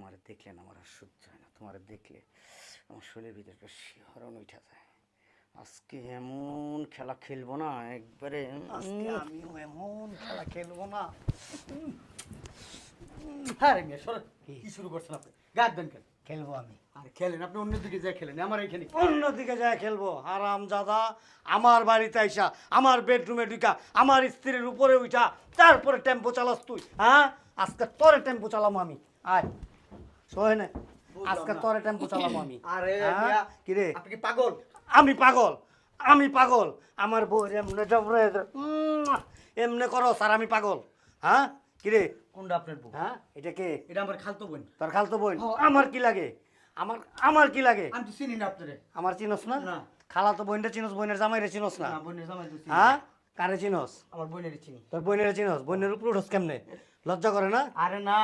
তোমার দেখলে না আমার আর সহ্য হয় না। তোমার দেখলে আমার শরীরের ভিতরে একটা শিহরণ উঠে যায়। আজকে এমন খেলা খেলবো না একবারে। আজকে আমিও এমন খেলা খেলবো না। হ্যাঁ রে মিয়া, সরেন। কি শুরু করছেন আপনি? গায়ে দেন কেন? খেলবো আমি। আর খেলেন, আপনি অন্যদিকে যায় খেলেন, আমার এখানে অন্যদিকে যায় খেলবো? হারাম জাদা, আমার বাড়িতে আইসা আমার বেডরুমে ঢুকা আমার স্ত্রীর উপরে উঠা তারপরে টেম্পো চালাস তুই? হ্যাঁ, আজকে তোরে টেম্পো চালাম আমি। আয় শোয় না, আজকে তোরে টেম্পো চালাম আমি। আরে কি রে, আপনি কি পাগল? আমি পাগল, আমি পাগল। আমার বউ এমনে জবরে এমনে করো স্যার, আমি পাগল। হ্যাঁ কি রে, কোনটা আপনার বউ? হ্যাঁ এটা কে? এটা আমার খালতো বোন। তোর খালতো বোন? আমার কি লাগে? আমার আমার কি লাগে? আমি তো চিনি না আপনারে। আমার চিনস না? না। খালাতো বোনটা চিনস, বোনের জামাইরে চিনস না? না, বোনের জামাই তো চিনি। হ্যাঁ, কারে চিনস? আমার বোনের চিনি। তোর বোনের চিনস? বোনের উপর উঠস কেমনে? লজ্জা করে না? আরে না,